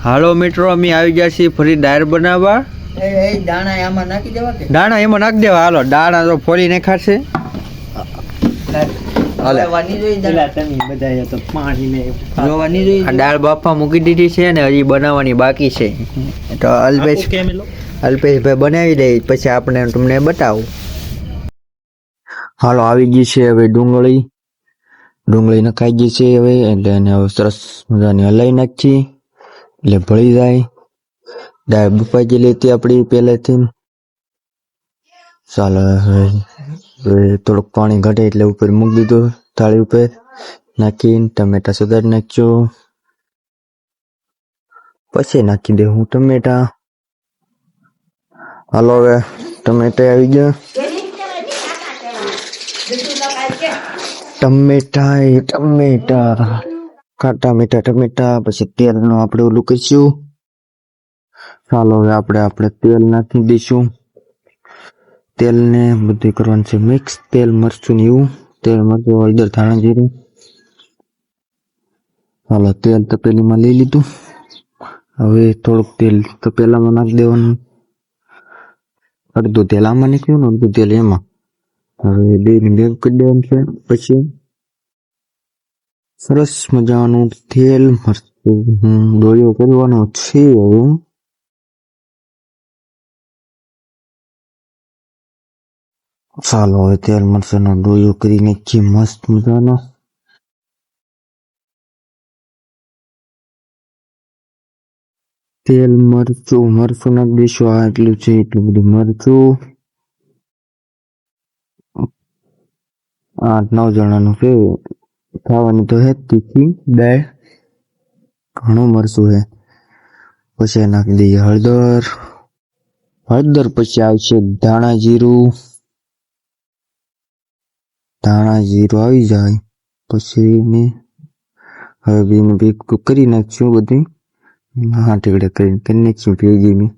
હાલો મિત્રો, અમે આવી ગયા છીએ ફરી દાળ બનાવવા. દાણા આમાં નાખી દેવા કે દાણા એમાં નાખી દેવા. હાલો, દાણા તો ફોલી નાખાશે. દાળ બાફા મૂકી દીધી છે ને હજી બનાવવાની બાકી છે. તો અલ્પેશભાઈ બનાવી દે, પછી આપણે તમને બતાવું. હાલો, આવી ગઈ છે હવે ડુંગળી નખાઈ ગઈ છે હવે. એટલે એને હવે સરસ મજાની હલાવી નાખી એટલે ભળી જાય. દાળ બફાઈ ગયેલી હતી આપણી પહેલેથી. ચાલો હવે થોડુંક પાણી ઘટે એટલે ઉપર મૂકી દીધું, થાળી ઉપર નાખીને ટમેટા સુધારી નાખજો. પછી નાખી દે હું ટમેટા. હાલો, હવે ટમેટા આવી ગયા. ટમેટા કાટા મીઠા ટમેટા. પછી તેલનું આપણે ઓલું કરીશું. ચાલો, હવે આપણે તેલ નાખી દઈશું. તેલને બધું કરવાનું છે મિક્સ. તેલ મરચું ને એવું. તેલ મરચું હળદર ધાણા જીરું. હાલો, તેલ તપેલીમાં લઈ લીધું. હવે થોડુંક તેલ તપેલામાં નાખી દેવાનું. અડધું તેલ આમાં નીકળ્યું ને અડધું તેલ એમાં. હવે બે ભેગું કરી દેવાનું છે. પછી સરસ મજાનું તેલ મરચું ડોળિયો કરવાનો છે. હવે ચાલો, હવે તેલ મરચાંનો ડોળિયો કરી નાખીએ મસ્ત મજાનો. તેલ મરચું નાખી દઈશું. આ એટલું છે, એટલું બધું મરચું. 8-9 જણાનું છે. ખાવાની તો હે તીખી દાળ, ઘણું મરચું છે. પછી નાખી દઈએ હળદર. પછી આવશે ધાણા જીરું આવી જાય પછી હવે બેને ભેગું કરી નાખશું બધું. હા, ટીકડે કરી નાખશું ભેગી.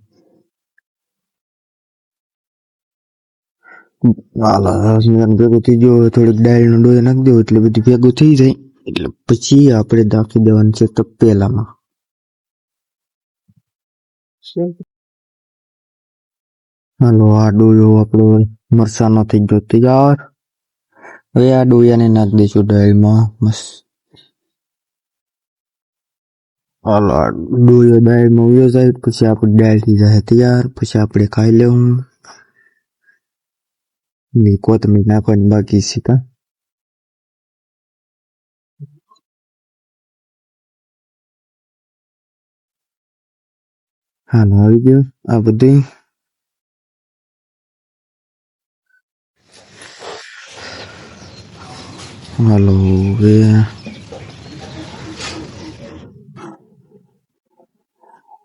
ભેગું થઈ ગયો. થોડીક દાળનો ડોયો નાખી દો એટલે બધું ભેગું થઈ જાય. એટલે પછી આપણે નાખી દેવાનું છે તપેલામાં. હાલો, આ ડોયો આપણો મરચાંનો થઈ ગયો તૈયાર. હવે આ ડોયાને નાખી દઈશું દાળમાં મસ્ત. હાલો, આ ડોયો દાળમાં ઉયો જાય પછી આપણી દાળ થઈ જાય તૈયાર. પછી આપણે ખાઈ લેવું. કોથમીર નાખવાની બાકી છે કા. હાલો, આવી ગયો આ બધું.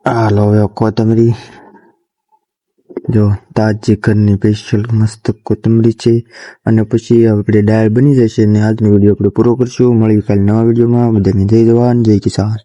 હાલો, હવે કોથમરી જો તાજી ઘરની સ્પેશિયલ મસ્ત કોથમરી છે. અને પછી આપણે દાળ બની જશે. અને આજનો વિડીયો આપણે પૂરો કરશું. મળીએ કાલે નવા વિડીયોમાં. બધાને જય જવાન જય કિસાન.